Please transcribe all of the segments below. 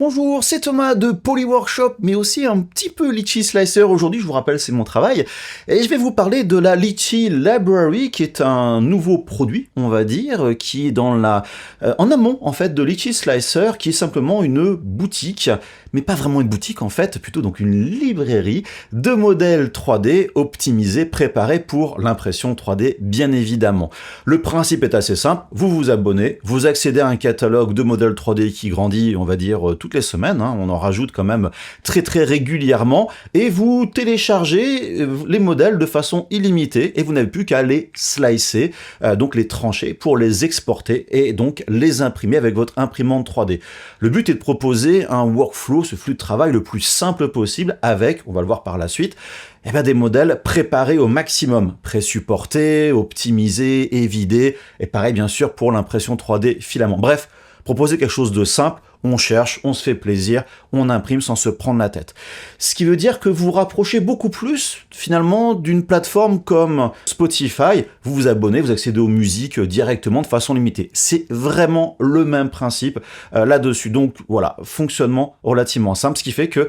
Bonjour, c'est Thomas de Polyworkshop, mais aussi un petit peu Litchi Slicer. Aujourd'hui, je vous rappelle, c'est mon travail. Et je vais vous parler de la Litchi Library, qui est un nouveau produit, on va dire, qui est en amont, en fait, de Litchi Slicer, qui est simplement une boutique, mais pas vraiment une boutique, en fait, plutôt donc une librairie de modèles 3D optimisés, préparés pour l'impression 3D, bien évidemment. Le principe est assez simple, vous vous abonnez, vous accédez à un catalogue de modèles 3D qui grandit, on va dire, toutes les semaines, on en rajoute quand même très régulièrement, et vous téléchargez les modèles de façon illimitée, et vous n'avez plus qu'à les slicer, donc les trancher pour les exporter, et donc les imprimer avec votre imprimante 3D. Le but est de proposer un workflow, ce flux de travail le plus simple possible, avec, on va le voir par la suite, des modèles préparés au maximum, pré-supportés, optimisés, évidés, et pareil bien sûr pour l'impression 3D filament. Bref, proposer quelque chose de simple, on cherche, on se fait plaisir, on imprime sans se prendre la tête. Ce qui veut dire que vous vous rapprochez beaucoup plus, finalement, d'une plateforme comme Spotify. Vous vous abonnez, vous accédez aux musiques directement de façon limitée. C'est vraiment le même principe là-dessus. Donc voilà, fonctionnement relativement simple, ce qui fait que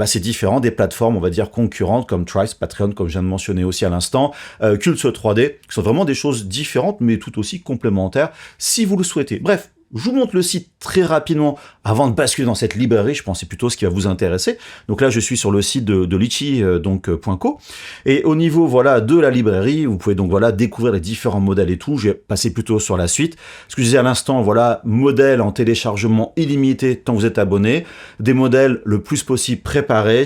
c'est différent des plateformes, on va dire, concurrentes comme Trice, Patreon, comme je viens de mentionner aussi à l'instant, Cults 3D, qui sont vraiment des choses différentes, mais tout aussi complémentaires, si vous le souhaitez. Bref, je vous montre le site très rapidement avant de basculer dans cette librairie, je pense que c'est plutôt ce qui va vous intéresser. Donc là, je suis sur le site de Litchi, .co. Et au niveau de la librairie, vous pouvez donc découvrir les différents modèles et tout. Je vais passer plutôt sur la suite. Ce que je disais à l'instant, modèles en téléchargement illimité tant que vous êtes abonné. Des modèles le plus possible préparés.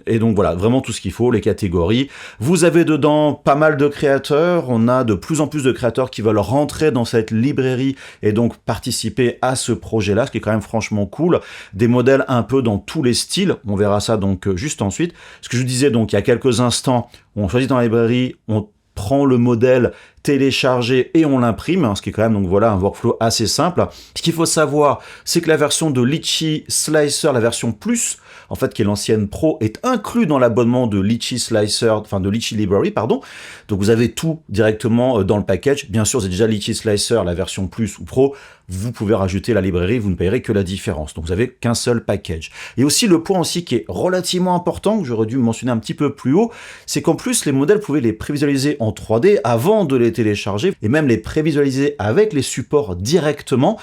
Et donc voilà, vraiment tout ce qu'il faut, les catégories. Vous avez dedans pas mal de créateurs, on a de plus en plus de créateurs qui veulent rentrer dans cette librairie et donc participer à ce projet-là, ce qui est quand même franchement cool. Des modèles un peu dans tous les styles, on verra ça donc juste ensuite. Ce que je vous disais donc il y a quelques instants, on choisit dans la librairie, on prend le modèle téléchargé et on l'imprime, ce qui est quand même donc un workflow assez simple. Ce qu'il faut savoir, c'est que la version de Litchi Slicer, la version Plus, en fait qui est l'ancienne Pro, est inclus dans l'abonnement de Litchi Slicer, enfin de Litchi Library, pardon. Donc vous avez tout directement dans le package. Bien sûr, c'est déjà Litchi Slicer, la version Plus ou Pro. Vous pouvez rajouter la librairie, vous ne payerez que la différence. Donc vous avez qu'un seul package. Et aussi le point aussi qui est relativement important, que j'aurais dû mentionner un petit peu plus haut, c'est qu'en plus les modèles, vous pouvez les prévisualiser en 3D avant de les télécharger, et même les prévisualiser avec les supports directement.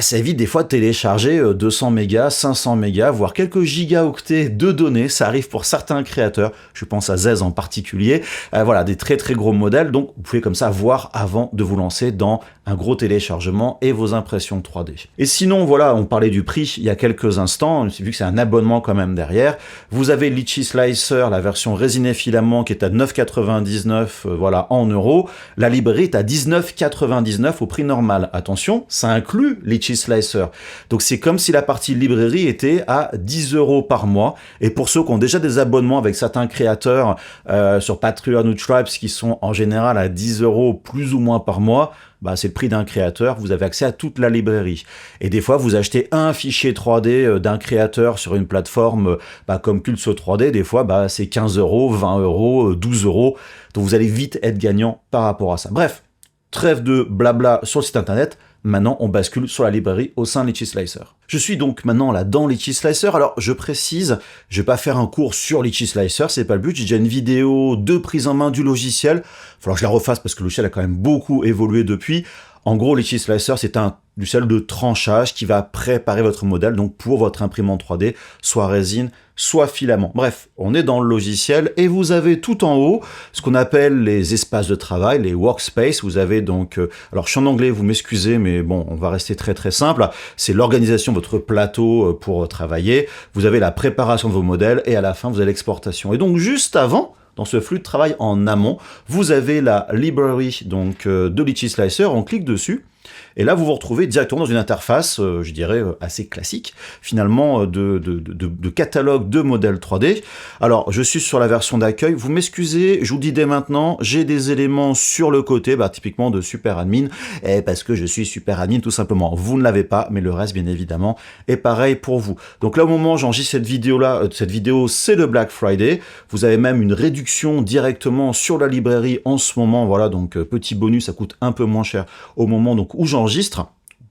Ça évite des fois de télécharger 200 mégas, 500 mégas, voire quelques gigaoctets de données. Ça arrive pour certains créateurs, je pense à Zez en particulier. Des très gros modèles. Donc, vous pouvez comme ça voir avant de vous lancer dans un gros téléchargement et vos impressions 3D. Et sinon, on parlait du prix il y a quelques instants, vu que c'est un abonnement quand même derrière. Vous avez Litchi Slicer, la version résiné filament qui est à 9,99 en euros. La librairie est à 19,99 au prix normal. Attention, ça inclut Litchi Slicer. Donc c'est comme si la partie librairie était à 10 € par mois. Et pour ceux qui ont déjà des abonnements avec certains créateurs sur Patreon ou Tribes qui sont en général à 10 € plus ou moins par mois, c'est le prix d'un créateur, vous avez accès à toute la librairie. Et des fois, vous achetez un fichier 3D d'un créateur sur une plateforme comme Cults 3D, des fois, c'est 15 €, 20 €, 12 €. Donc vous allez vite être gagnant par rapport à ça. Bref, trêve de blabla sur le site internet. Maintenant, on bascule sur la librairie au sein de Litchi Slicer. Je suis donc maintenant là dans Litchi Slicer. Alors, je précise, je vais pas faire un cours sur Litchi Slicer, c'est pas le but. J'ai déjà une vidéo de prise en main du logiciel. Il va falloir que je la refasse parce que le logiciel a quand même beaucoup évolué depuis. En gros, Litchi Slicer, c'est un logiciel de tranchage qui va préparer votre modèle donc pour votre imprimante 3D, soit résine, soit filament. Bref, on est dans le logiciel et vous avez tout en haut ce qu'on appelle les espaces de travail, les workspaces. Vous avez donc, alors je suis en anglais, vous m'excusez, mais bon, on va rester très simple. C'est l'organisation de votre plateau pour travailler. Vous avez la préparation de vos modèles et à la fin, vous avez l'exportation. Et donc, juste avant, dans ce flux de travail en amont, vous avez la library donc, de Litchi Slicer, on clique dessus, et là vous vous retrouvez directement dans une interface, je dirais, assez classique, finalement, de catalogue de modèles 3D. Alors, je suis sur la version d'accueil, vous m'excusez, je vous dis dès maintenant, j'ai des éléments sur le côté, typiquement de super admin, et parce que je suis super admin tout simplement. Vous ne l'avez pas, mais le reste, bien évidemment, est pareil pour vous. Donc là, au moment où j'enregistre cette vidéo, c'est le Black Friday. Vous avez même une réduction directement sur la librairie en ce moment, donc petit bonus, ça coûte un peu moins cher au moment donc où j'enregistre.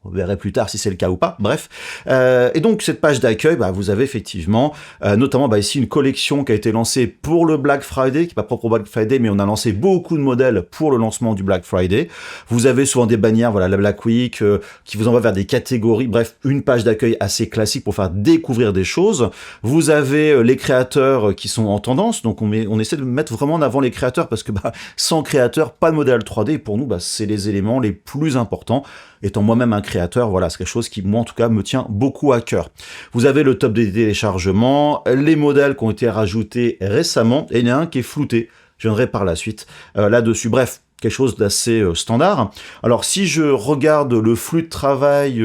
Vous verrez plus tard si c'est le cas ou pas, bref. Et donc cette page d'accueil, vous avez effectivement, notamment ici une collection qui a été lancée pour le Black Friday, qui n'est pas propre au Black Friday, mais on a lancé beaucoup de modèles pour le lancement du Black Friday. Vous avez souvent des bannières, voilà, la Black Week, qui vous envoie vers des catégories, bref, une page d'accueil assez classique pour faire découvrir des choses. Vous avez les créateurs qui sont en tendance, donc on essaie de mettre vraiment en avant les créateurs, parce que sans créateurs, pas de modèle 3D, pour nous, c'est les éléments les plus importants. Étant moi-même un créateur, voilà, c'est quelque chose qui, moi en tout cas, me tient beaucoup à cœur. Vous avez le top des téléchargements, les modèles qui ont été rajoutés récemment, et il y en a un qui est flouté, je viendrai par la suite là-dessus. Bref, quelque chose d'assez standard. Alors si je regarde le flux de travail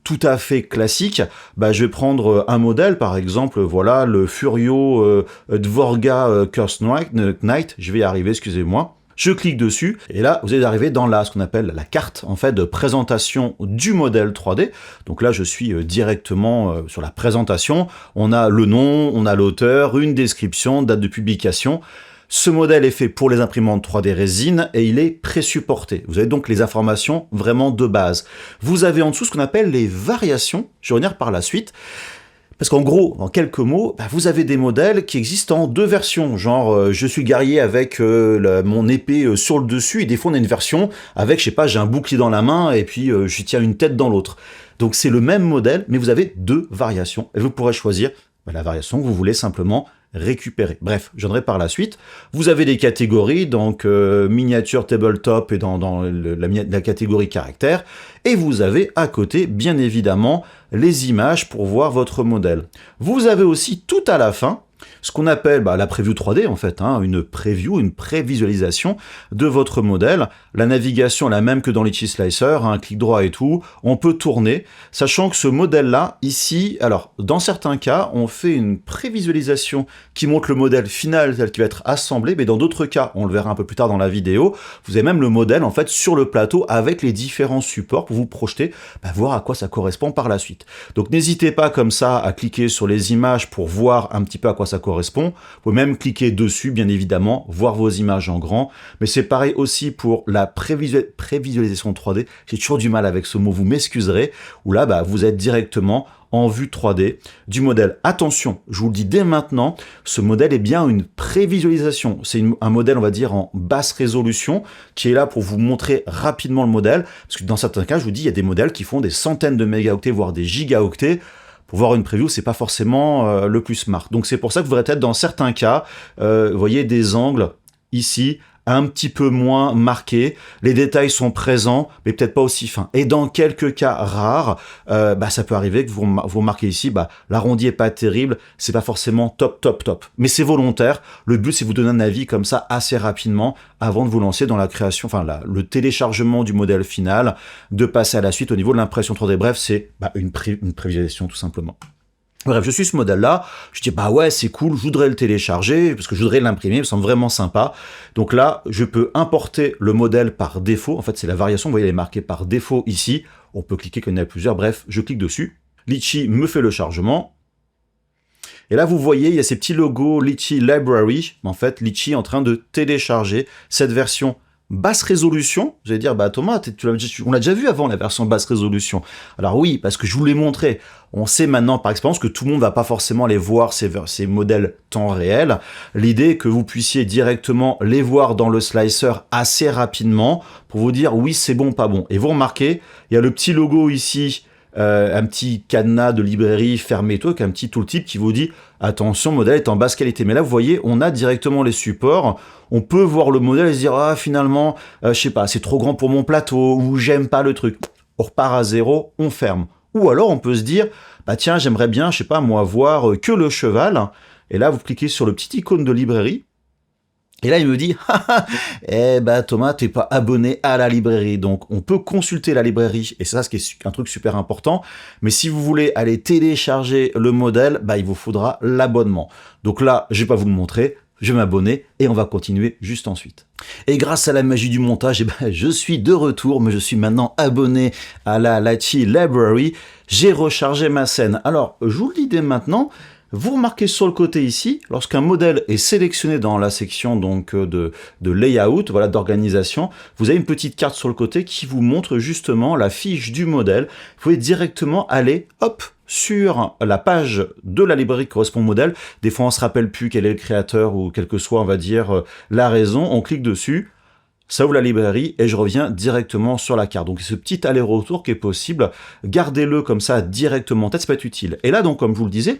tout à fait classique, je vais prendre un modèle, par exemple, voilà, le Furio Dvorga Curse Knight, je vais y arriver, excusez-moi. Je clique dessus, et là, vous allez arriver dans ce qu'on appelle la carte, en fait, de présentation du modèle 3D. Donc là, je suis directement sur la présentation. On a le nom, on a l'auteur, une description, date de publication. Ce modèle est fait pour les imprimantes 3D résine et il est pré-supporté. Vous avez donc les informations vraiment de base. Vous avez en dessous ce qu'on appelle les variations. Je vais revenir par la suite. Parce qu'en gros, en quelques mots, vous avez des modèles qui existent en deux versions. Genre, je suis guerrier avec mon épée sur le dessus, et des fois on a une version avec, je sais pas, j'ai un bouclier dans la main, et puis je tiens une tête dans l'autre. Donc c'est le même modèle, mais vous avez deux variations, et vous pourrez choisir la variation que vous voulez simplement récupérer. Bref, je viendrai par la suite. Vous avez des catégories, donc miniature, tabletop et dans la catégorie caractère. Et vous avez à côté, bien évidemment, les images pour voir votre modèle. Vous avez aussi tout à la fin ce qu'on appelle la preview 3D en fait, une preview, une prévisualisation de votre modèle. La navigation est la même que dans Litchi Slicer, un clic droit et tout. On peut tourner, sachant que ce modèle-là, ici, alors dans certains cas, on fait une prévisualisation qui montre le modèle final tel qu'il va être assemblé, mais dans d'autres cas, on le verra un peu plus tard dans la vidéo, vous avez même le modèle en fait sur le plateau avec les différents supports pour vous projeter, voir à quoi ça correspond par la suite. Donc n'hésitez pas comme ça à cliquer sur les images pour voir un petit peu à quoi ça correspond. Vous pouvez même cliquer dessus, bien évidemment, voir vos images en grand. Mais c'est pareil aussi pour la prévisualisation 3D. J'ai toujours du mal avec ce mot, vous m'excuserez. Où là, vous êtes directement en vue 3D du modèle. Attention, je vous le dis dès maintenant, ce modèle est bien une prévisualisation. C'est un modèle, on va dire, en basse résolution, qui est là pour vous montrer rapidement le modèle. Parce que dans certains cas, je vous dis, il y a des modèles qui font des centaines de mégaoctets, voire des gigaoctets. Pour voir une preview, c'est pas forcément le plus smart. Donc c'est pour ça que vous verrez peut-être dans certains cas, vous voyez des angles ici, un petit peu moins marqués, les détails sont présents, mais peut-être pas aussi fins. Et dans quelques cas rares, ça peut arriver que vous remarquez ici, l'arrondi est pas terrible, c'est pas forcément top. Mais c'est volontaire, le but c'est de vous donner un avis comme ça assez rapidement, avant de vous lancer dans la création, le téléchargement du modèle final, de passer à la suite au niveau de l'impression 3D. Bref, c'est une prévisualisation tout simplement. Bref, je suis ce modèle-là, je dis ouais c'est cool, je voudrais le télécharger, parce que je voudrais l'imprimer, il me semble vraiment sympa. Donc là, je peux importer le modèle par défaut, en fait c'est la variation, vous voyez elle est marquée par défaut ici, on peut cliquer qu'il y en a plusieurs, bref, je clique dessus, Litchi me fait le chargement, et là vous voyez, il y a ces petits logos Litchi Library, en fait Litchi est en train de télécharger cette version basse résolution. Vous allez dire, Thomas, on l'a déjà vu avant la version basse résolution. Alors oui, parce que je vous l'ai montré. On sait maintenant par expérience que tout le monde va pas forcément les voir ces modèles temps réel. L'idée est que vous puissiez directement les voir dans le slicer assez rapidement pour vous dire oui, c'est bon, pas bon. Et vous remarquez, il y a le petit logo ici, un petit cadenas de librairie fermé, avec un petit tooltip qui vous dit attention, le modèle est en basse qualité. Mais là, vous voyez, on a directement les supports. On peut voir le modèle et se dire finalement, je sais pas, c'est trop grand pour mon plateau ou j'aime pas le truc. On repart à zéro, on ferme. Ou alors, on peut se dire tiens, j'aimerais bien, je sais pas moi, voir que le cheval. Et là, vous cliquez sur le petit icône de librairie. Et là, il me dit, Thomas, t'es pas abonné à la librairie. Donc, on peut consulter la librairie. Et c'est ça, ce qui est un truc super important. Mais si vous voulez aller télécharger le modèle, il vous faudra l'abonnement. Donc là, je vais pas vous le montrer. Je vais m'abonner et on va continuer juste ensuite. Et grâce à la magie du montage, je suis de retour, mais je suis maintenant abonné à la Litchi Library. J'ai rechargé ma scène. Alors, je vous le dis dès maintenant, vous remarquez sur le côté ici, lorsqu'un modèle est sélectionné dans la section donc de layout, voilà, d'organisation, vous avez une petite carte sur le côté qui vous montre justement la fiche du modèle. Vous pouvez directement aller, hop, sur la page de la librairie qui correspond au modèle. Des fois, on se rappelle plus quel est le créateur ou quelle que soit, on va dire, la raison. On clique dessus. Ça ouvre la librairie et je reviens directement sur la carte. Donc ce petit aller-retour qui est possible, gardez-le comme ça directement en tête, ça peut être utile. Et là donc comme je vous le disais,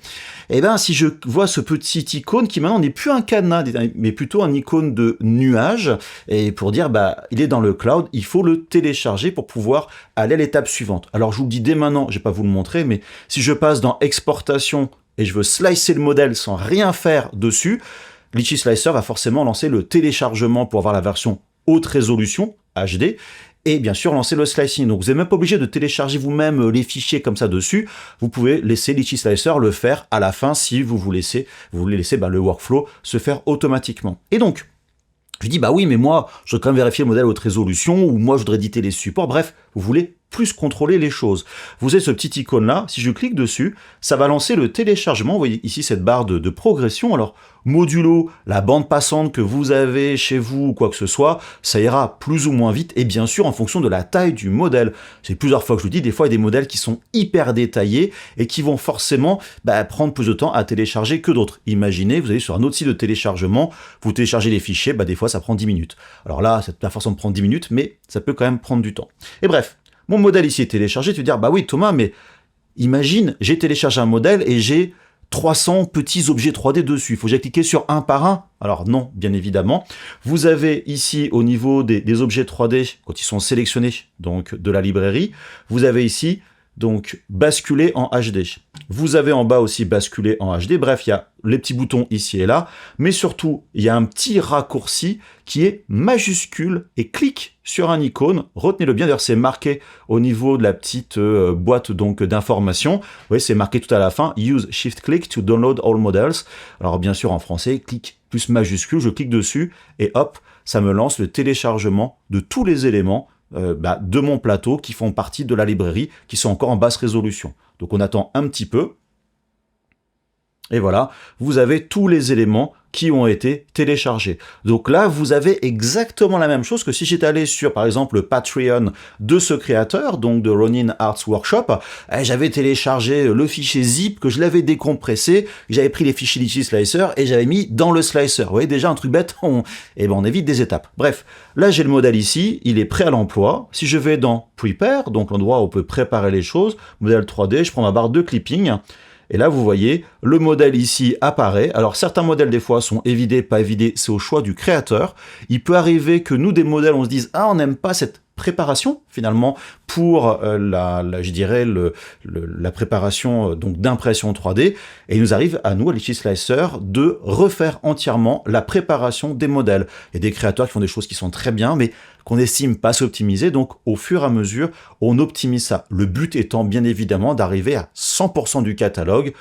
eh ben si je vois ce petit icône qui maintenant n'est plus un cadenas, mais plutôt un icône de nuage, et pour dire bah il est dans le cloud, il faut le télécharger pour pouvoir aller à l'étape suivante. Alors je vous le dis dès maintenant, je vais pas vous le montrer, mais si je passe dans exportation et je veux slicer le modèle sans rien faire dessus, Litchi Slicer va forcément lancer le téléchargement pour avoir la version haute résolution, HD, et bien sûr lancer le slicing. Donc vous n'êtes même pas obligé de télécharger vous-même les fichiers comme ça dessus, vous pouvez laisser Litchi Slicer le faire à la fin si vous voulez laisser le workflow se faire automatiquement. Et donc, je dis bah oui mais moi je voudrais quand même vérifier le modèle haute résolution, ou moi je voudrais éditer les supports, bref, vous voulez plus contrôler les choses. Vous avez ce petit icône là, si je clique dessus, ça va lancer le téléchargement. Vous voyez ici cette barre de progression. Alors modulo la bande passante que vous avez chez vous ou quoi que ce soit, ça ira plus ou moins vite, et bien sûr en fonction de la taille du modèle. C'est plusieurs fois que je le dis, des fois il y a des modèles qui sont hyper détaillés et qui vont forcément prendre plus de temps à télécharger que d'autres. Imaginez, vous allez sur un autre site de téléchargement, vous téléchargez les fichiers, des fois ça prend 10 minutes. Alors là, ça n'a pas forcément prendre 10 minutes, mais ça peut quand même prendre du temps. Et bref, mon modèle ici est téléchargé, tu vas dire, bah oui Thomas, mais imagine, j'ai téléchargé un modèle et j'ai 300 petits objets 3D dessus. Il faut que j'aille cliquer sur un par un. Alors non, bien évidemment. Vous avez ici, au niveau des objets 3D, quand ils sont sélectionnés donc de la librairie, vous avez ici donc basculer en HD. Vous avez en bas aussi basculer en HD. Bref, il y a les petits boutons ici et là, mais surtout, il y a un petit raccourci qui est majuscule et clique sur un icône. Retenez-le bien, d'ailleurs, c'est marqué au niveau de la petite boîte donc d'informations. Vous voyez, c'est marqué tout à la fin, Use Shift Click to download all models. Alors bien sûr, en français, clic plus majuscule, je clique dessus et hop, ça me lance le téléchargement de tous les éléments de mon plateau qui font partie de la librairie, qui sont encore en basse résolution. Donc on attend un petit peu. Et voilà, vous avez tous les éléments qui ont été téléchargés. Donc là, vous avez exactement la même chose que si j'étais allé sur, par exemple, le Patreon de ce créateur, donc de Ronin Arts Workshop, j'avais téléchargé le fichier zip, que je l'avais décompressé, j'avais pris les fichiers Litchi Slicer et j'avais mis dans le slicer. Vous voyez, déjà un truc bête, on évite des étapes. Bref, là j'ai le modèle ici, il est prêt à l'emploi. Si je vais dans Prepare, donc l'endroit où on peut préparer les choses, modèle 3D, je prends ma barre de clipping. Et là, vous voyez, le modèle ici apparaît. Alors, certains modèles, des fois, sont évidés, pas évidés. C'est au choix du créateur. Il peut arriver que nous, des modèles, on se dise « Ah, on n'aime pas cette préparation, finalement, pour la préparation donc d'impression 3D. » Et il nous arrive, à nous, à Litchi Slicer, de refaire entièrement la préparation des modèles. Il y a des créateurs qui font des choses qui sont très bien, mais qu'on estime pas s'optimiser, donc au fur et à mesure, on optimise ça. Le but étant bien évidemment d'arriver à 100% du catalogue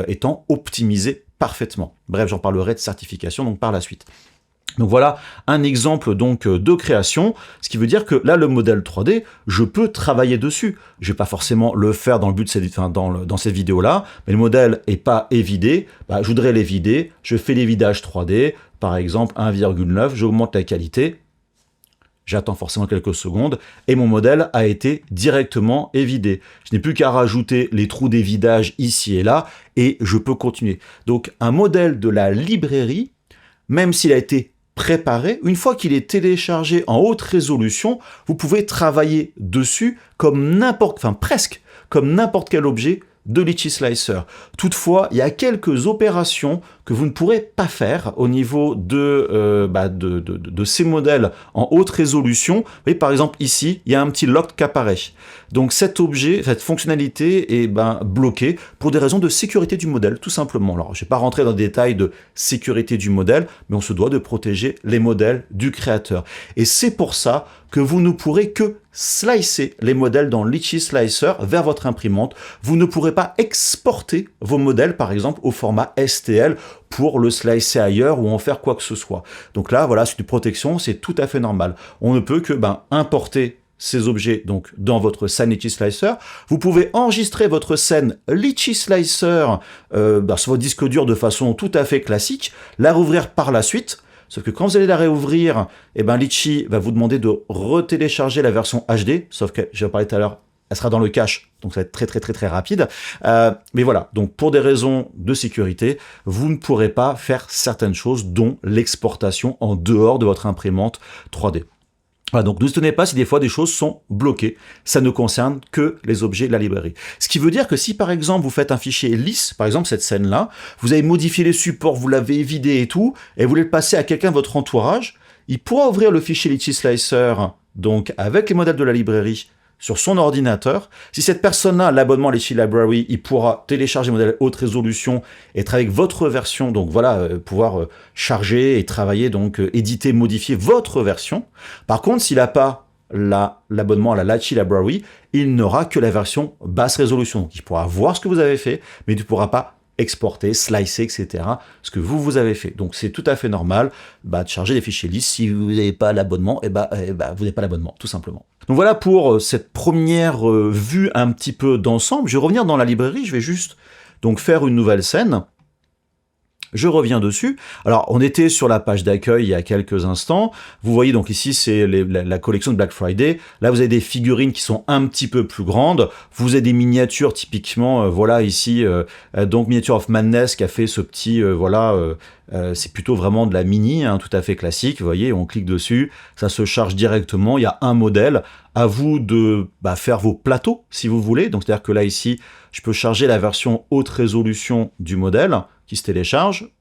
étant optimisé parfaitement. Bref, j'en parlerai de certification donc par la suite. Donc voilà un exemple donc de création, ce qui veut dire que là le modèle 3D, je peux travailler dessus. Je vais pas forcément le faire dans le but dans cette vidéo là, mais le modèle est pas évidé, je voudrais les vider, je fais les vidages 3D, par exemple 1,9, j'augmente la qualité. J'attends forcément quelques secondes et mon modèle a été directement évidé. Je n'ai plus qu'à rajouter les trous d'évidage ici et là et je peux continuer. Donc un modèle de la librairie, même s'il a été préparé, une fois qu'il est téléchargé en haute résolution, vous pouvez travailler dessus comme presque comme n'importe quel objet de Litchi Slicer. Toutefois, il y a quelques opérations que vous ne pourrez pas faire au niveau de ces modèles en haute résolution. Vous voyez, par exemple, ici, il y a un petit lock qui apparaît. Donc cet objet, cette fonctionnalité est bloquée pour des raisons de sécurité du modèle, tout simplement. Alors, je ne vais pas rentrer dans le détail de sécurité du modèle, mais on se doit de protéger les modèles du créateur. Et c'est pour ça que vous ne pourrez que slicer les modèles dans Litchi Slicer vers votre imprimante. Vous ne pourrez pas exporter vos modèles, par exemple, au format STL pour le slicer ailleurs ou en faire quoi que ce soit. Donc là, voilà, c'est une protection, c'est tout à fait normal. On ne peut que importer ces objets donc dans votre scène Litchi Slicer. Vous pouvez enregistrer votre scène Litchi Slicer sur votre disque dur de façon tout à fait classique, la rouvrir par la suite. Sauf que quand vous allez la réouvrir, Litchi va vous demander de retélécharger la version HD, sauf que, je vais en parler tout à l'heure, elle sera dans le cache, donc ça va être très rapide. Mais voilà, donc pour des raisons de sécurité, vous ne pourrez pas faire certaines choses, dont l'exportation en dehors de votre imprimante 3D. Voilà, donc ne vous étonnez pas si des fois des choses sont bloquées. Ça ne concerne que les objets de la librairie. Ce qui veut dire que si par exemple vous faites un fichier lisse, par exemple cette scène-là, vous avez modifié les supports, vous l'avez vidé et tout, et vous voulez le passer à quelqu'un de votre entourage, il pourra ouvrir le fichier Litchi Slicer, donc avec les modèles de la librairie, sur son ordinateur. Si cette personne-là a l'abonnement à Litchi Library, il pourra télécharger le modèle haute résolution et travailler avec votre version, donc voilà, pouvoir charger et travailler, donc éditer, modifier votre version. Par contre, s'il n'a pas l'abonnement à la Litchi Library, il n'aura que la version basse résolution. Donc, il pourra voir ce que vous avez fait, mais il ne pourra pas exporter, slicer, etc. ce que vous avez fait. Donc c'est tout à fait normal de charger des fichiers lisses. Si vous n'avez pas l'abonnement, vous n'avez pas l'abonnement, tout simplement. Donc voilà pour cette première vue un petit peu d'ensemble. Je vais revenir dans la librairie, je vais juste donc faire une nouvelle scène. Je reviens dessus. Alors, on était sur la page d'accueil il y a quelques instants. Vous voyez, donc ici, c'est la collection de Black Friday. Là, vous avez des figurines qui sont un petit peu plus grandes. Vous avez des miniatures, typiquement, voilà, ici, donc Miniature of Madness qui a fait ce petit, c'est plutôt vraiment de la mini, hein, tout à fait classique. Vous voyez, on clique dessus, ça se charge directement. Il y a un modèle. À vous de faire vos plateaux, si vous voulez. Donc, c'est-à-dire que là, ici, je peux charger la version haute résolution du modèle qui se télécharge.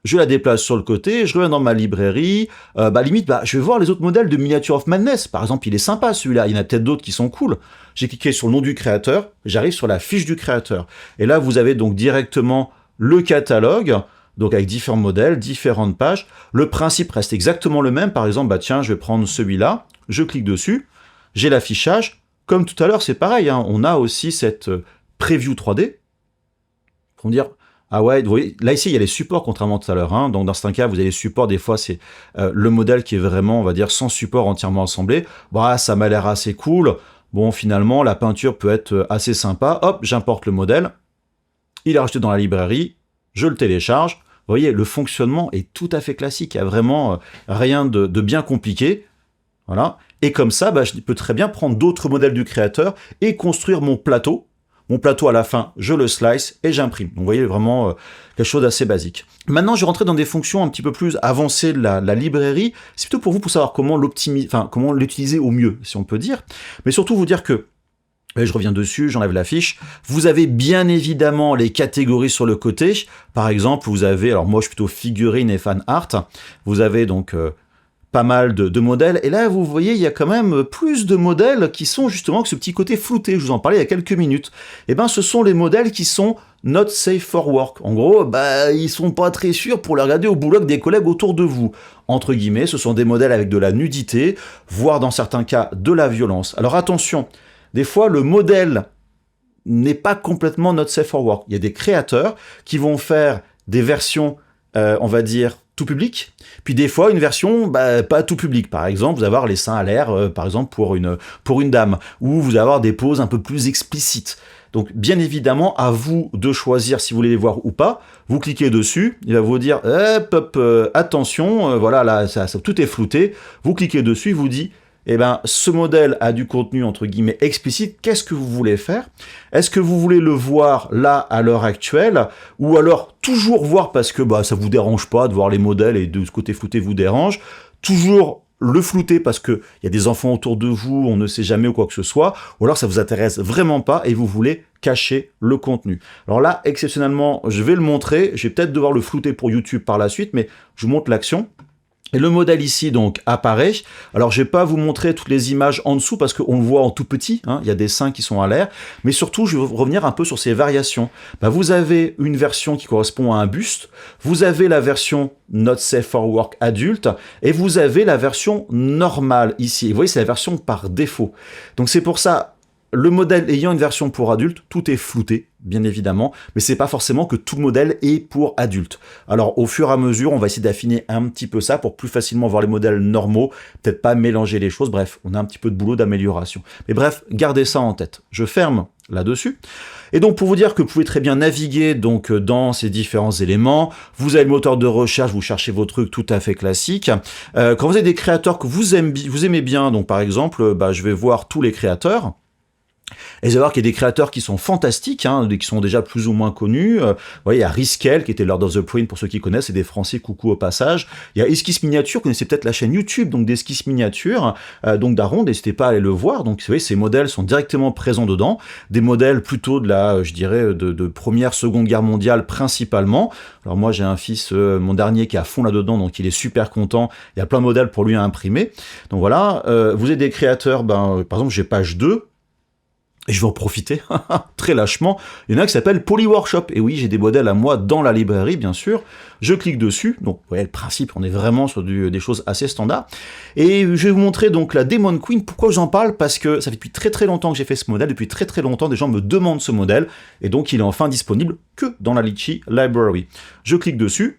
Je la déplace sur le côté, je reviens dans ma librairie. Limite, je vais voir les autres modèles de Miniature of Madness. Par exemple, il est sympa celui-là. Il y en a peut-être d'autres qui sont cool. J'ai cliqué sur le nom du créateur. J'arrive sur la fiche du créateur. Et là, vous avez donc directement le catalogue. Donc avec différents modèles, différentes pages. Le principe reste exactement le même. Par exemple, tiens, je vais prendre celui-là. Je clique dessus. J'ai l'affichage. Comme tout à l'heure, c'est pareil. Hein, on a aussi cette preview 3D. Pour me dire, ah ouais, vous voyez, là ici, il y a les supports, contrairement à tout à l'heure. Hein, donc dans certains cas, vous avez les supports. Des fois, c'est le modèle qui est vraiment, on va dire, sans support entièrement assemblé. Ça m'a l'air assez cool. Bon, finalement, la peinture peut être assez sympa. Hop, j'importe le modèle. Il est rajouté dans la librairie. Je le télécharge. Vous voyez, le fonctionnement est tout à fait classique. Il n'y a vraiment rien de bien compliqué. Voilà. Et comme ça, je peux très bien prendre d'autres modèles du créateur et construire mon plateau. Mon plateau, à la fin, je le slice et j'imprime. Donc, vous voyez, vraiment quelque chose d'assez basique. Maintenant, je vais rentrer dans des fonctions un petit peu plus avancées de la librairie. C'est plutôt pour vous, pour savoir comment l'optimiser, comment l'utiliser au mieux, si on peut dire. Mais surtout, vous dire que, et je reviens dessus, j'enlève la fiche. Vous avez bien évidemment les catégories sur le côté. Par exemple, vous avez, alors moi, je suis plutôt figurine et fan art. Vous avez donc pas mal de modèles. Et là, vous voyez, il y a quand même plus de modèles qui sont justement que ce petit côté flouté. Je vous en parlais il y a quelques minutes. Ce sont les modèles qui sont not safe for work. En gros, ils sont pas très sûrs pour les regarder au boulot des collègues autour de vous. Entre guillemets, ce sont des modèles avec de la nudité, voire dans certains cas de la violence. Alors attention, des fois, le modèle n'est pas complètement not safe for work. Il y a des créateurs qui vont faire des versions, on va dire, tout public, puis des fois une version pas tout public. Par exemple, vous allez avoir les seins à l'air, par exemple pour une dame, ou vous allez avoir des poses un peu plus explicites. Donc bien évidemment, à vous de choisir si vous voulez les voir ou pas. Vous cliquez dessus, il va vous dire attention, voilà, là tout est flouté. Vous cliquez dessus, il vous dit ce modèle a du contenu entre guillemets explicite, qu'est-ce que vous voulez faire? Est-ce que vous voulez le voir là à l'heure actuelle, ou alors toujours voir parce que ça vous dérange pas de voir les modèles et de ce côté flouté vous dérange, toujours le flouter parce que il y a des enfants autour de vous, on ne sait jamais ou quoi que ce soit, ou alors ça vous intéresse vraiment pas et vous voulez cacher le contenu. Alors là, exceptionnellement, je vais le montrer, je vais peut-être devoir le flouter pour YouTube par la suite, mais je vous montre l'action. Et le modèle ici, donc, apparaît. Alors, je vais pas vous montrer toutes les images en dessous parce qu'on le voit en tout petit. Hein, il y a des seins qui sont à l'air. Mais surtout, je vais revenir un peu sur ces variations. Vous avez une version qui correspond à un buste. Vous avez la version Not Safe for Work adulte. Et vous avez la version normale ici. Et vous voyez, c'est la version par défaut. Donc, c'est pour ça, le modèle ayant une version pour adulte, tout est flouté, bien évidemment, mais c'est pas forcément que tout le modèle est pour adulte. Alors, au fur et à mesure, on va essayer d'affiner un petit peu ça pour plus facilement voir les modèles normaux, peut-être pas mélanger les choses, bref, on a un petit peu de boulot d'amélioration. Mais bref, gardez ça en tête. Je ferme là-dessus. Et donc, pour vous dire que vous pouvez très bien naviguer donc dans ces différents éléments, vous avez le moteur de recherche, vous cherchez vos trucs tout à fait classiques. Quand vous avez des créateurs que vous aimez bien, donc par exemple, je vais voir tous les créateurs, et vous allez voir qu'il y a des créateurs qui sont fantastiques, qui sont déjà plus ou moins connus. Vous voyez, il y a Riskel, qui était Lord of the Print, pour ceux qui connaissent, c'est des Français, coucou au passage. Il y a Esquisse Miniature, vous connaissez peut-être la chaîne YouTube, donc d'Esquisse Miniature, donc d'Aron, n'hésitez pas à aller le voir. Donc, vous voyez, ces modèles sont directement présents dedans. Des modèles plutôt de la, je dirais, de première, seconde guerre mondiale, principalement. Alors moi, j'ai un fils, mon dernier, qui est à fond là-dedans, donc il est super content. Il y a plein de modèles pour lui à imprimer. Donc voilà, vous avez des créateurs, par exemple, j'ai page 2, et je vais en profiter très lâchement. Il y en a qui s'appelle Polyworkshop. Et oui, j'ai des modèles à moi dans la librairie, bien sûr. Je clique dessus. Donc, vous voyez le principe, on est vraiment sur des choses assez standards. Et je vais vous montrer donc la Demon Queen. Pourquoi j'en parle? Parce que ça fait depuis très très longtemps que j'ai fait ce modèle. Depuis très très longtemps, des gens me demandent ce modèle. Et donc, il est enfin disponible que dans la Litchi Library. Je clique dessus.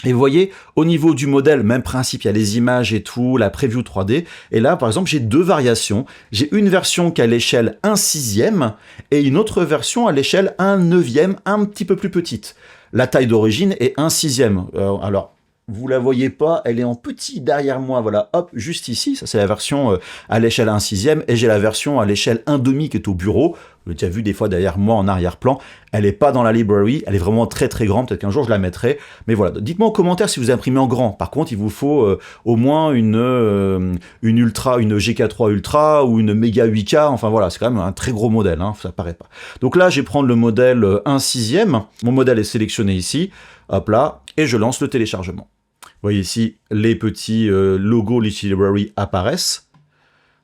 Et vous voyez, au niveau du modèle, même principe, il y a les images et tout, la preview 3D. Et là, par exemple, j'ai deux variations. J'ai une version qui est à l'échelle 1/6 et une autre version à l'échelle 1/9, un petit peu plus petite. La taille d'origine est 1/6. Alors, vous la voyez pas, elle est en petit derrière moi, voilà, hop, juste ici. Ça, c'est la version à l'échelle 1/6 et j'ai la version à l'échelle 1/2 qui est au bureau. Vous l'avez déjà vu des fois derrière moi en arrière-plan. Elle n'est pas dans la library, elle est vraiment très très grande. Peut-être qu'un jour je la mettrai. Mais voilà, dites-moi en commentaire si vous imprimez en grand. Par contre, il vous faut au moins une GK3 Ultra ou une Mega 8K. Enfin voilà, c'est quand même un très gros modèle, ça paraît pas. Donc là, je vais prendre le modèle 1/6. Mon modèle est sélectionné ici. Hop là, et je lance le téléchargement. Vous voyez ici, les petits logos Litchi Library apparaissent.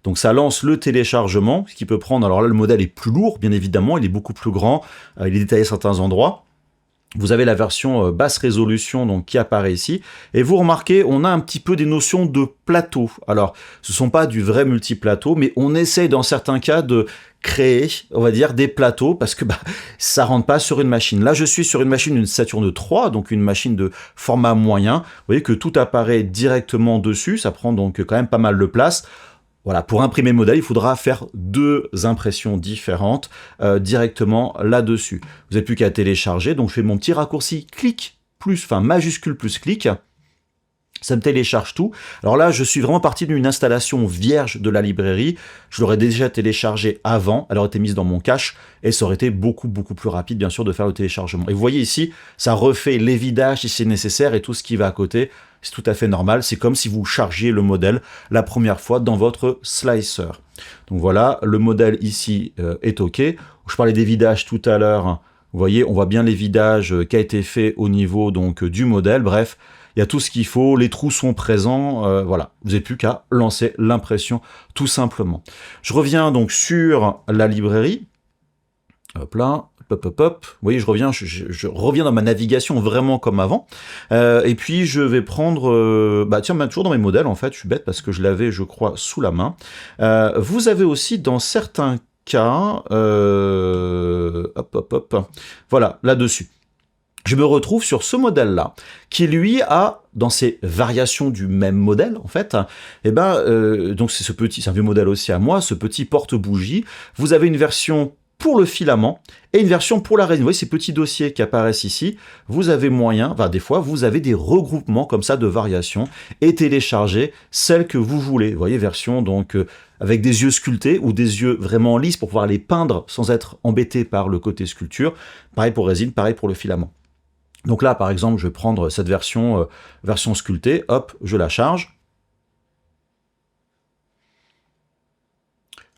Donc ça lance le téléchargement, ce qui peut prendre... Alors là, le modèle est plus lourd, bien évidemment, il est beaucoup plus grand, il est détaillé à certains endroits. Vous avez la version basse résolution donc qui apparaît ici. Et vous remarquez, on a un petit peu des notions de plateau. Alors, ce ne sont pas du vrai multiplateau, mais on essaye dans certains cas de créer, on va dire, des plateaux parce que ça rentre pas sur une machine. Là, je suis sur une machine, une Saturn 3, donc une machine de format moyen. Vous voyez que tout apparaît directement dessus. Ça prend donc quand même pas mal de place. Voilà, pour imprimer le modèle, il faudra faire deux impressions différentes directement là-dessus. Vous n'avez plus qu'à télécharger, donc je fais mon petit raccourci clic plus, enfin majuscule plus clic. Ça me télécharge tout. Alors là, je suis vraiment parti d'une installation vierge de la librairie. Je l'aurais déjà téléchargé avant. Elle aurait été mise dans mon cache et ça aurait été beaucoup, beaucoup plus rapide, bien sûr, de faire le téléchargement. Et vous voyez ici, ça refait les vidages si c'est nécessaire et tout ce qui va à côté. C'est tout à fait normal. C'est comme si vous chargiez le modèle la première fois dans votre slicer. Donc voilà, le modèle ici est OK. Je parlais des vidages tout à l'heure. Vous voyez, on voit bien les vidages qui a été fait au niveau donc du modèle. Bref, il y a tout ce qu'il faut, les trous sont présents, voilà. Vous n'avez plus qu'à lancer l'impression, tout simplement. Je reviens donc sur la librairie. Hop là, hop, hop, hop. Vous voyez, je reviens dans ma navigation vraiment comme avant. Et puis, je vais prendre... tiens, toujours dans mes modèles, en fait. Je suis bête parce que je l'avais, je crois, sous la main. Vous avez aussi, dans certains cas... hop, hop, hop. Voilà, là-dessus. Je me retrouve sur ce modèle-là, qui lui a, dans ses variations du même modèle, en fait, donc c'est un vieux modèle aussi à moi, ce petit porte-bougie. Vous avez une version pour le filament et une version pour la résine. Vous voyez ces petits dossiers qui apparaissent ici. Vous avez moyen, des fois, vous avez des regroupements comme ça de variations et télécharger celles que vous voulez. Vous voyez, version donc avec des yeux sculptés ou des yeux vraiment lisses pour pouvoir les peindre sans être embêté par le côté sculpture. Pareil pour résine, pareil pour le filament. Donc là, par exemple, je vais prendre cette version sculptée, hop, je la charge.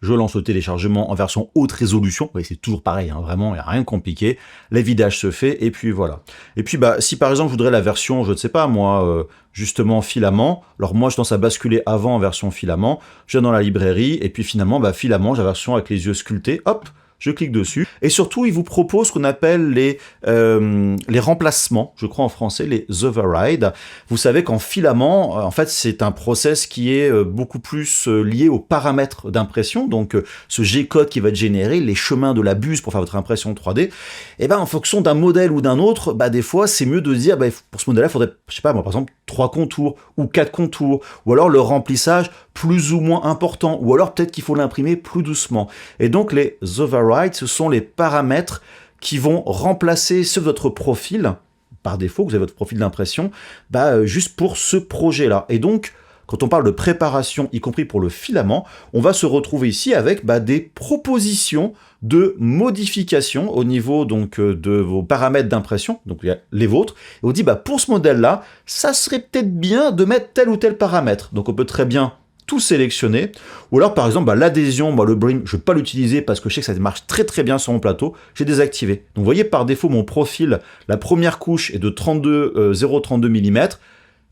Je lance le téléchargement en version haute résolution. Vous voyez, c'est toujours pareil, vraiment, il n'y a rien de compliqué. Le vidage se fait, et puis voilà. Et puis, si par exemple, je voudrais la version, je ne sais pas, moi, justement, filament, alors moi, je tendance à basculer avant en version filament, je viens dans la librairie, et puis finalement, filament, j'ai la version avec les yeux sculptés, hop, je clique dessus, et surtout, il vous propose ce qu'on appelle les remplacements, je crois en français, les overrides. Vous savez qu'en filament, en fait, c'est un process qui est beaucoup plus lié aux paramètres d'impression, donc ce G-code qui va être généré, les chemins de la buse pour faire votre impression 3D, et ben en fonction d'un modèle ou d'un autre, bah des fois, c'est mieux de dire, bah, pour ce modèle-là, il faudrait, je sais pas, moi, par exemple, 3 contours, ou 4 contours, ou alors le remplissage plus ou moins important, ou alors peut-être qu'il faut l'imprimer plus doucement. Et donc les overrides, ce sont les paramètres qui vont remplacer sur votre profil, par défaut, vous avez votre profil d'impression, juste pour ce projet-là. Et donc, quand on parle de préparation, y compris pour le filament, on va se retrouver ici avec des propositions de modification au niveau donc de vos paramètres d'impression, donc il y a les vôtres, et on dit pour ce modèle-là, ça serait peut-être bien de mettre tel ou tel paramètre. Donc on peut très bien tout sélectionner, ou alors par exemple l'adhésion, le brim, je ne vais pas l'utiliser parce que je sais que ça marche très très bien sur mon plateau, j'ai désactivé. Donc vous voyez par défaut mon profil, la première couche est de 0,32 mm,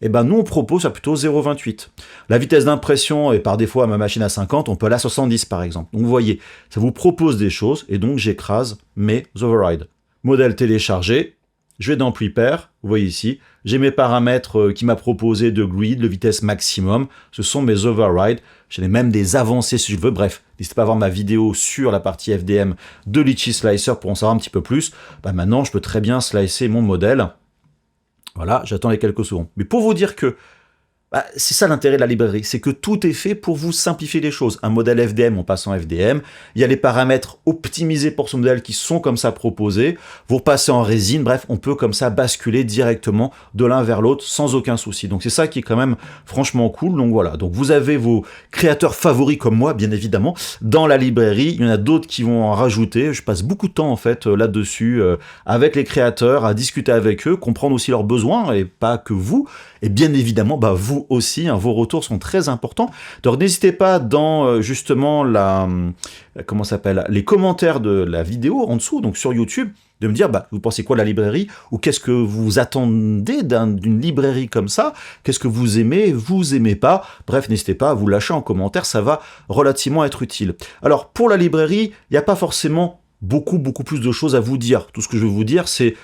et nous on propose à plutôt 0,28. La vitesse d'impression est par défaut à ma machine à 50, on peut aller à 70 par exemple. Donc vous voyez, ça vous propose des choses, et donc j'écrase mes overrides. Modèle téléchargé, je vais dans Prepare, vous voyez ici, j'ai mes paramètres qui m'a proposé de grid, de vitesse maximum, ce sont mes overrides, j'ai même des avancées si je veux, bref, n'hésitez pas à voir ma vidéo sur la partie FDM de Litchi Slicer pour en savoir un petit peu plus. Maintenant, je peux très bien slicer mon modèle. Voilà, j'attends les quelques secondes. Mais pour vous dire que c'est ça l'intérêt de la librairie, c'est que tout est fait pour vous simplifier les choses. Un modèle FDM, on passe en FDM. Il y a les paramètres optimisés pour ce modèle qui sont comme ça proposés. Vous repassez en résine, bref, on peut comme ça basculer directement de l'un vers l'autre sans aucun souci. Donc c'est ça qui est quand même franchement cool. Donc voilà, donc vous avez vos créateurs favoris comme moi, bien évidemment, dans la librairie. Il y en a d'autres qui vont en rajouter. Je passe beaucoup de temps en fait là-dessus avec les créateurs, à discuter avec eux, comprendre aussi leurs besoins et pas que vous. Et bien évidemment, vous aussi, vos retours sont très importants. Donc n'hésitez pas dans justement les commentaires de la vidéo en dessous, donc sur YouTube, de me dire vous pensez quoi de la librairie, ou qu'est-ce que vous attendez d'une librairie comme ça, qu'est-ce que vous aimez pas. Bref, n'hésitez pas à vous lâcher en commentaire, ça va relativement être utile. Alors pour la librairie, il n'y a pas forcément beaucoup plus de choses à vous dire. Tout ce que je veux vous dire, c'est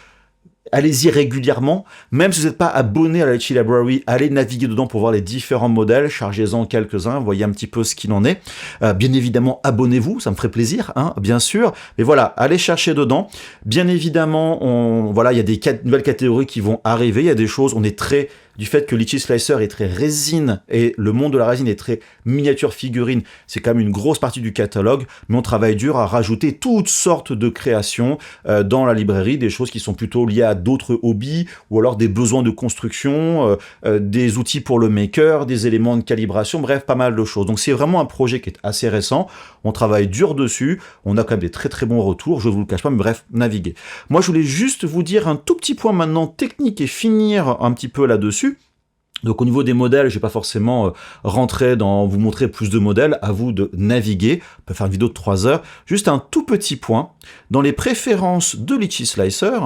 allez-y régulièrement, même si vous n'êtes pas abonné à la Litchi Library, allez naviguer dedans pour voir les différents modèles, chargez-en quelques-uns, voyez un petit peu ce qu'il en est. Bien évidemment, abonnez-vous, ça me ferait plaisir, bien sûr, mais voilà, allez chercher dedans. Bien évidemment, il y a des nouvelles catégories qui vont arriver, il y a des choses, on est très... Du fait que Litchi Slicer est très résine, et le monde de la résine est très miniature figurine, c'est quand même une grosse partie du catalogue, mais on travaille dur à rajouter toutes sortes de créations dans la librairie, des choses qui sont plutôt liées à d'autres hobbies, ou alors des besoins de construction, des outils pour le maker, des éléments de calibration, bref, pas mal de choses. Donc c'est vraiment un projet qui est assez récent, on travaille dur dessus, on a quand même des très très bons retours, je ne vous le cache pas, mais bref, naviguez. Moi je voulais juste vous dire un tout petit point maintenant technique et finir un petit peu là-dessus. Donc au niveau des modèles, je ne vais pas forcément rentrer dans vous montrer plus de modèles, à vous de naviguer, on peut faire une vidéo de 3 heures. Juste un tout petit point, dans les préférences de Litchi Slicer,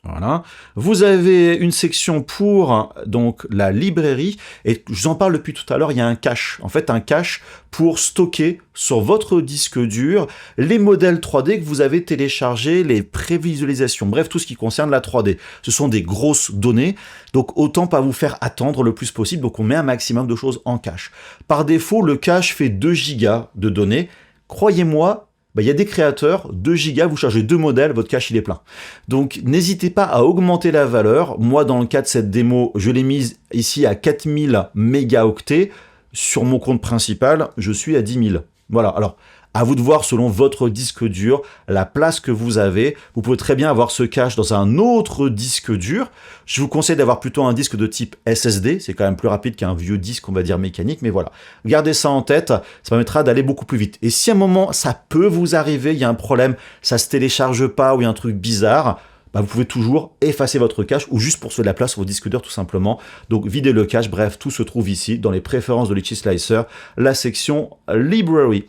voilà. Vous avez une section pour donc la librairie, et je vous en parle depuis tout à l'heure, il y a un cache. En fait, un cache pour stocker sur votre disque dur les modèles 3D que vous avez téléchargés, les prévisualisations, bref, tout ce qui concerne la 3D. Ce sont des grosses données, donc autant pas vous faire attendre le plus possible, donc on met un maximum de choses en cache. Par défaut, le cache fait 2 gigas de données. Croyez-moi, il y a des créateurs, 2 gigas, vous chargez 2 modèles, votre cache il est plein. Donc n'hésitez pas à augmenter la valeur. Moi dans le cas de cette démo, je l'ai mise ici à 4000 mégaoctets. Sur mon compte principal, je suis à 10 000. Voilà, alors à vous de voir selon votre disque dur, la place que vous avez. Vous pouvez très bien avoir ce cache dans un autre disque dur. Je vous conseille d'avoir plutôt un disque de type SSD. C'est quand même plus rapide qu'un vieux disque, on va dire, mécanique. Mais voilà, gardez ça en tête. Ça permettra d'aller beaucoup plus vite. Et si à un moment, ça peut vous arriver, il y a un problème, ça se télécharge pas ou il y a un truc bizarre, vous pouvez toujours effacer votre cache ou juste pour se de la place sur vos disques durs tout simplement. Donc videz le cache, bref, tout se trouve ici dans les préférences de Litchi Slicer, la section Library.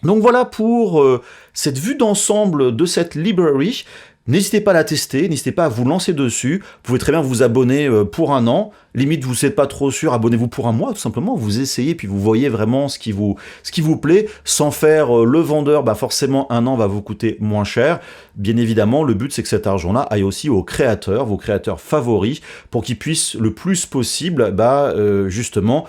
Donc voilà pour cette vue d'ensemble de cette librairie. N'hésitez pas à la tester, n'hésitez pas à vous lancer dessus. Vous pouvez très bien vous abonner pour 1 an. Limite, vous n'êtes pas trop sûr, abonnez-vous pour 1 mois, tout simplement. Vous essayez, puis vous voyez vraiment ce qui vous plaît, sans faire le vendeur. Bah forcément, 1 an va vous coûter moins cher. Bien évidemment, le but, c'est que cet argent-là aille aussi aux créateurs, vos créateurs favoris, pour qu'ils puissent le plus possible, justement,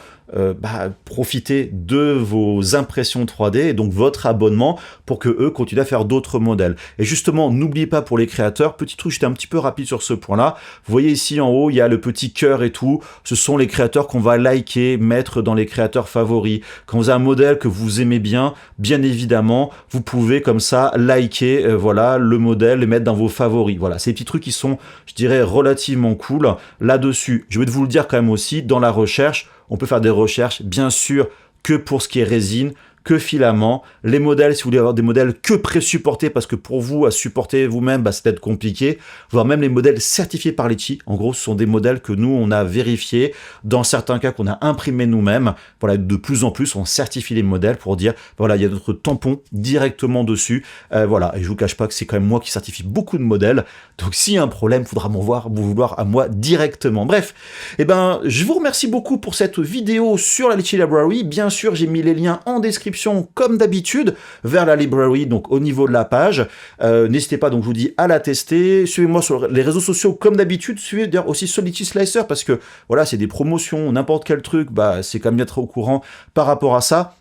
profiter de vos impressions 3D et donc votre abonnement pour que eux continuent à faire d'autres modèles. Et justement, n'oubliez pas pour les créateurs, petit truc, j'étais un petit peu rapide sur ce point-là. Vous voyez ici en haut, il y a le petit cœur et tout. Ce sont les créateurs qu'on va liker, mettre dans les créateurs favoris. Quand vous avez un modèle que vous aimez bien évidemment, vous pouvez comme ça liker, voilà, le modèle et mettre dans vos favoris. Voilà, ces petits trucs qui sont, je dirais, relativement cool là-dessus. Je vais vous le dire quand même aussi, dans la recherche, on peut faire des recherches, bien sûr, que pour ce qui est résine, que filament. Les modèles, si vous voulez avoir des modèles que pré-supportés, parce que pour vous, à supporter vous-même, c'est peut-être compliqué, voire même les modèles certifiés par Litchi. En gros, ce sont des modèles que nous, on a vérifiés, dans certains cas qu'on a imprimés nous-mêmes. Voilà, de plus en plus, on certifie les modèles pour dire, voilà, il y a notre tampon directement dessus. Voilà, et je vous cache pas que c'est quand même moi qui certifie beaucoup de modèles. Donc, s'il y a un problème, il faudra m'en vouloir à moi directement. Bref, je vous remercie beaucoup pour cette vidéo sur la Litchi Library. Bien sûr, j'ai mis les liens en description comme d'habitude vers la library, donc au niveau de la page. N'hésitez pas, donc je vous dis, à la tester. Suivez-moi sur les réseaux sociaux comme d'habitude. Suivez d'ailleurs aussi sur Litchi Slicer parce que voilà, c'est des promotions, n'importe quel truc, c'est quand même bien être au courant par rapport à ça.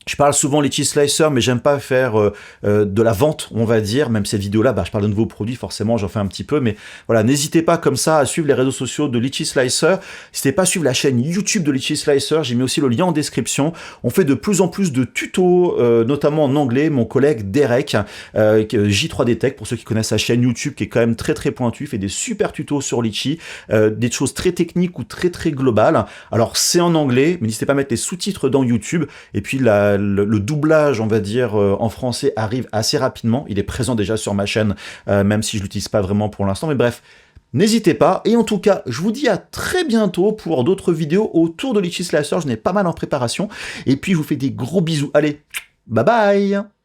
Je parle souvent Litchi Slicer, mais j'aime pas faire de la vente, on va dire. Même ces vidéos-là, je parle de nouveaux produits, forcément, j'en fais un petit peu. Mais voilà, n'hésitez pas comme ça à suivre les réseaux sociaux de Litchi Slicer. N'hésitez pas à suivre la chaîne YouTube de Litchi Slicer. J'ai mis aussi le lien en description. On fait de plus en plus de tutos, notamment en anglais. Mon collègue Derek, J3D Tech, pour ceux qui connaissent sa chaîne YouTube, qui est quand même très très pointue, fait des super tutos sur Litchi, des choses très techniques ou très très globales. Alors c'est en anglais, mais n'hésitez pas à mettre les sous-titres dans YouTube. Et puis le doublage, on va dire, en français arrive assez rapidement. Il est présent déjà sur ma chaîne, même si je l'utilise pas vraiment pour l'instant. Mais bref, n'hésitez pas. Et en tout cas, je vous dis à très bientôt pour d'autres vidéos autour de Litchi Slicer. Je n'ai pas mal en préparation. Et puis, je vous fais des gros bisous. Allez, bye bye!